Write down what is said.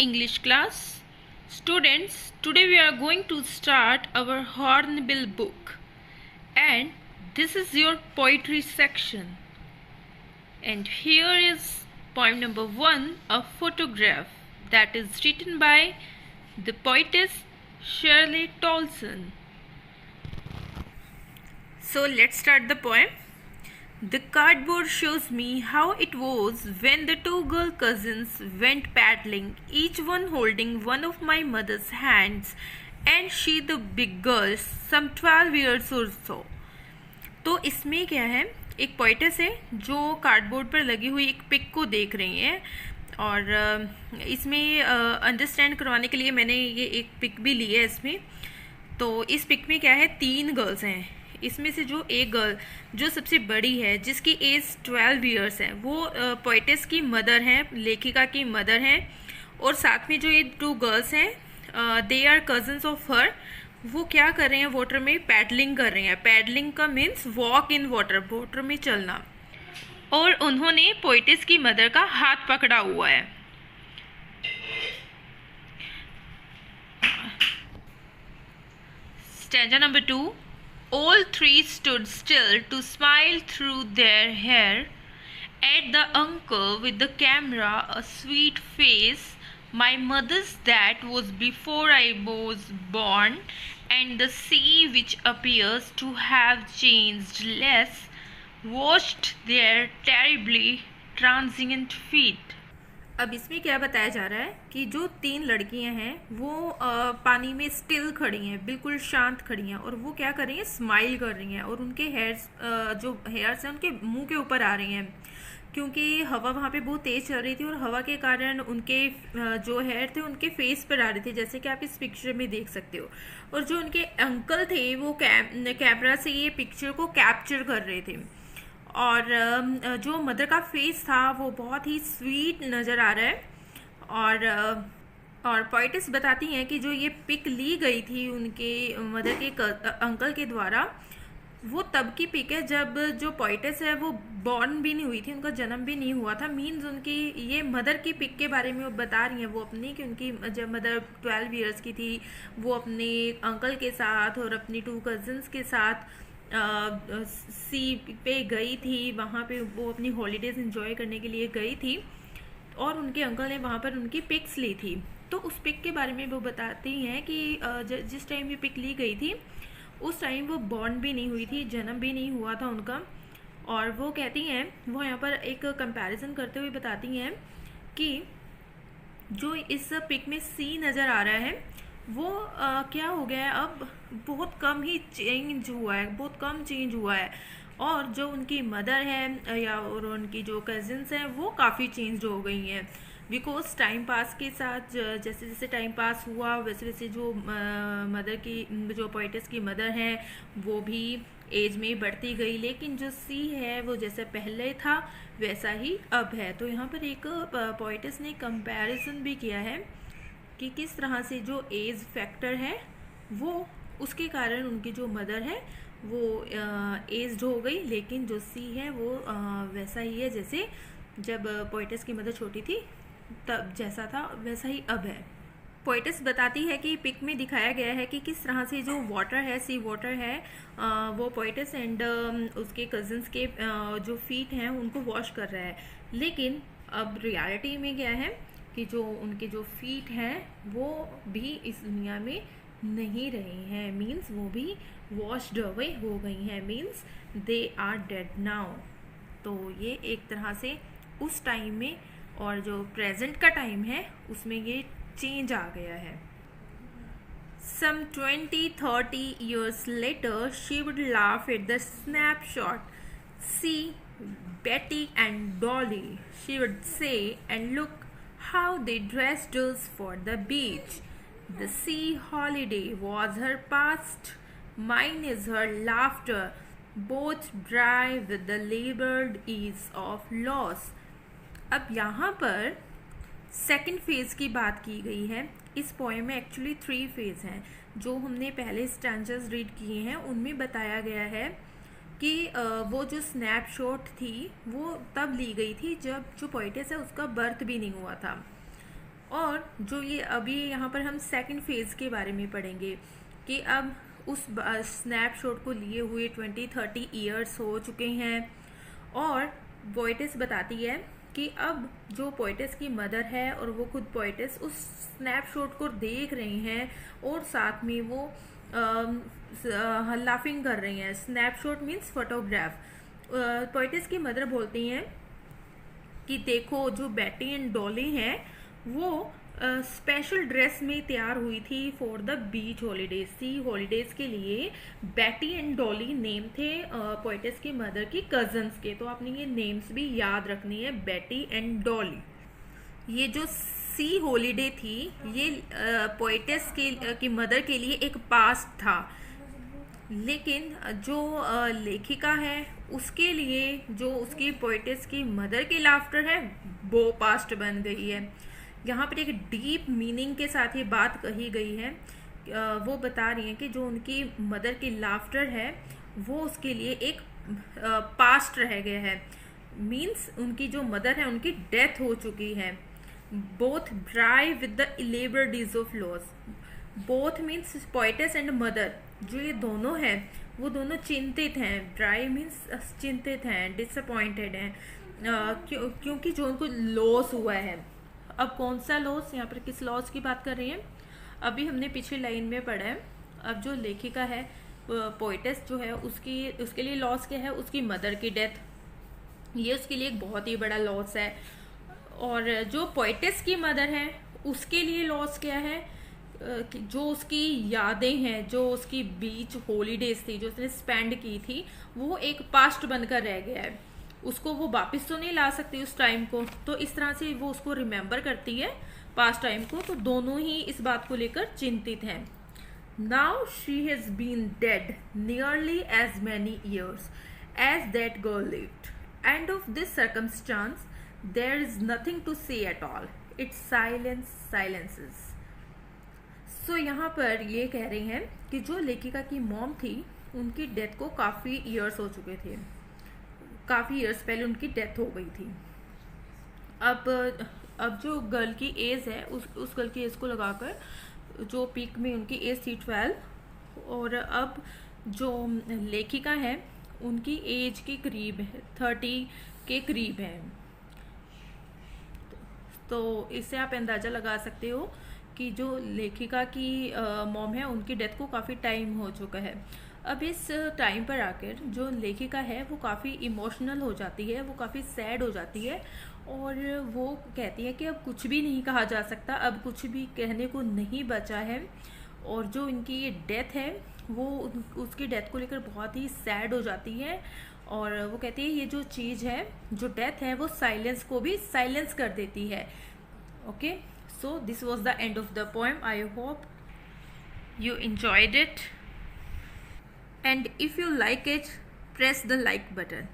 English class. Students, today we are going to start our Hornbill book, and this is your poetry section. And here is poem number 1, a photograph, that is written by the poetess Shirley Tolson. So let's start the poem. The cardboard shows me how it was when the two girl cousins went paddling, each one holding one of my mother's hands, and she the big girl, some 12 years or so. तो इसमें क्या है, एक poetess है जो cardboard पर लगी हुई एक पिक को देख रही है, और इसमें अंडरस्टैंड करवाने के लिए मैंने ये एक पिक भी ली है इसमें। तो इस पिक में क्या है, 3 गर्ल्स हैं। इसमें से जो एक गर्ल जो सबसे बड़ी है, जिसकी एज 12 इयर्स है, वो पोइटेस की मदर हैं, लेखिका की मदर हैं। और साथ में जो ये 2 गर्ल्स हैं, they are cousins of her. वो क्या कर रहे हैं, वाटर में पैडलिंग कर रहे हैं। पैडलिंग का means walk in water, water में चलना। और उन्होंने पोइटेस की मदर का हाथ पकड़ा हुआ है। Stanza number 2। All 3 stood still to smile through their hair at the uncle with the camera, a sweet face. My mother's that was before I was born, and the sea which appears to have changed less washed their terribly transient feet. अब इसमें क्या बताया जा रहा है कि जो 3 लड़कियां हैं वो पानी में स्टिल खड़ी हैं, बिल्कुल शांत खड़ी हैं, और वो क्या कर रही हैं, स्माइल कर रही हैं। और उनके हेयर्स जो हेयर्स हैं उनके मुंह के ऊपर आ रही हैं, क्योंकि हवा वहाँ पे बहुत तेज चल रही थी, और हवा के कारण उनके जो हेयर थे उनके फेस पर आ रहे थे, जैसे कि आप इस पिक्चर में देख सकते हो। और जो उनके अंकल थे वो कैमरा से ये पिक्चर को कैप्चर कर रहे थे। और जो मदर का फेस था वो बहुत ही स्वीट नज़र आ रहा है। और पोइटेस बताती हैं कि जो ये पिक ली गई थी उनके मदर के अंकल के द्वारा, वो तब की पिक है जब जो पोइटेस है वो बॉर्न भी नहीं हुई थी, उनका जन्म भी नहीं हुआ था। मीन्स उनकी ये मदर की पिक के बारे में वो बता रही हैं वो अपनी, कि उनकी जब मदर 12 इयर्स की थी वो अपने अंकल के साथ और अपनी 2 कजन्स के साथ सी पे गई थी। वहाँ पे वो अपनी हॉलीडेज एंजॉय करने के लिए गई थी, और उनके अंकल ने वहाँ पर उनकी पिक्स ली थी। तो उस पिक के बारे में वो बताती हैं कि जिस टाइम ये पिक ली गई थी उस टाइम वो बॉर्न भी नहीं हुई थी, जन्म भी नहीं हुआ था उनका। और वो कहती हैं, वो यहाँ पर एक कंपैरिजन करते हुए बताती हैं कि जो इस पिक में सी नज़र आ रहा है वो क्या हो गया है, अब बहुत कम ही चेंज हुआ है, बहुत कम चेंज हुआ है। और जो उनकी मदर है या और उनकी जो कजिन्स हैं वो काफ़ी चेंज हो गई हैं, बिकॉज टाइम पास के साथ जैसे जैसे टाइम पास हुआ वैसे वैसे जो मदर की जो पोइटेस की मदर हैं वो भी एज में बढ़ती गई, लेकिन जो सी है वो जैसे पहले था वैसा ही अब है। तो यहाँ पर एक पोइटेस ने कंपैरिजन भी किया है कि किस तरह से जो एज फैक्टर है वो उसके कारण उनकी जो मदर है वो एज्ड हो गई, लेकिन जो सी है वो वैसा ही है जैसे जब पोइटेस की मदर छोटी थी तब जैसा था वैसा ही अब है। पोइटेस बताती है कि पिक में दिखाया गया है कि किस तरह से जो वाटर है, सी वाटर है, वो पोइटेस एंड उसके कजिन्स के जो फीट हैं उनको वॉश कर रहा है। लेकिन अब रियलिटी में क्या है कि जो उनके जो फीट हैं वो भी इस दुनिया में नहीं रहे हैं, मीन्स वो भी वॉश्ड अवे हो गई हैं, means they are dead now. तो ये एक तरह से उस टाइम में और जो प्रेजेंट का टाइम है उसमें ये चेंज आ गया है। Some 20-30 years later, she would laugh at the snapshot. See Betty and Dolly, she would say, and look how they dressed us for the beach. The sea holiday was her past, mine is her laughter, both dry with the labored ease of loss. अब यहाँ पर second phase की बात की गई है। इस poem में एक्चुअली 3 फेज़ हैं। जो हमने पहले स्टैंजर्स रीड किए हैं उनमें बताया गया है कि वो जो स्नैपशॉट थी वो तब ली गई थी जब जो पोइटेस है उसका बर्थ भी नहीं हुआ था। और जो ये अभी यहाँ पर हम सेकंड फेज़ के बारे में पढ़ेंगे कि अब उस स्नैपशॉट को लिए हुए 20-30 ईयर्स हो चुके हैं और पोएटिस बताती है कि अब जो पोएटिस की मदर है और वो खुद पोएटिस उस स्नैपशॉट को देख रही हैं और साथ में वो लाफिंग कर रही हैं। Snapshot means photograph. पोएटिस की मदर बोलती हैं कि देखो जो बैटी एंड डॉली हैं वो स्पेशल ड्रेस में तैयार हुई थी for the beach holidays. Sea holidays के लिए बैटी एंड डॉली नेम थे पोएटिस की मदर की कजन्स के। तो आपने ये नेम्स भी याद रखनी है, बैटी एंड डॉली। ये जो सी हॉलीडे थी ये पोएटिस की मदर के लिए एक पास्ट था, लेकिन जो लेखिका है उसके लिए जो उसकी पोएटिस की मदर की लाफ्टर है वो पास्ट बन गई है। यहाँ पर एक डीप मीनिंग के साथ ये बात कही गई है। वो बता रही हैं कि जो उनकी मदर की लाफ्टर है वो उसके लिए एक पास्ट रह गया है। मीन्स उनकी जो मदर है उनकी डेथ हो चुकी है। बोथ ब्राई विद द लेबर डीज of loss. Both means poetess and mother, जो ये दोनों हैं वो दोनों चिंतित हैं। ब्राई मीन्स चिंतित हैं, डिसअपॉइंटेड हैं, क्योंकि जो उनको लॉस हुआ है। अब कौन सा लॉस, यहाँ पर किस लॉस की बात कर रही हैं? अभी हमने पिछली लाइन में पढ़ा है। अब जो लेखिका है पोएटिस जो है उसके लिए लॉस क्या है? उसकी मदर की डेथ। ये उसके लिए एक बहुत ही बड़ा लॉस है। और जो पोएटिस की मदर है उसके लिए लॉस क्या है? जो उसकी यादें हैं, जो उसकी बीच हॉलीडेज थी जो उसने स्पेंड की थी, वो एक पास्ट बनकर रह गया है। उसको वो वापस तो नहीं ला सकती उस टाइम को, तो इस तरह से वो उसको रिमेम्बर करती है पास्ट टाइम को। तो दोनों ही इस बात को लेकर चिंतित हैं। Now she has been dead nearly as many years as that girl lived, and of this circumstance there is nothing to say at all, it's silences. So यहाँ पर ये कह रही हैं कि जो लेखिका की मॉम थी उनकी डेथ को काफ़ी ईयर्स हो चुके थे, काफ़ी ईयर्स पहले उनकी डेथ हो गई थी। अब जो गर्ल की एज है उस गर्ल की एज को लगाकर जो पीक में उनकी एज थी 12, और अब जो लेखिका है उनकी एज के करीब है, 30 के करीब है। तो इससे आप अंदाज़ा लगा सकते हो कि जो लेखिका की मॉम है उनकी डेथ को काफ़ी टाइम हो चुका है। अब इस टाइम पर आकर जो लेखिका है वो काफ़ी इमोशनल हो जाती है, वो काफ़ी सैड हो जाती है और वो कहती है कि अब कुछ भी नहीं कहा जा सकता, अब कुछ भी कहने को नहीं बचा है। और जो इनकी ये डेथ है वो उसकी डेथ को लेकर बहुत ही सैड हो जाती है और वो कहती है ये जो चीज़ है, जो डेथ है, वो साइलेंस को भी साइलेंस कर देती है। Okay, so this was the end of the poem. I hope you enjoyed it, and if you like it, press the like button.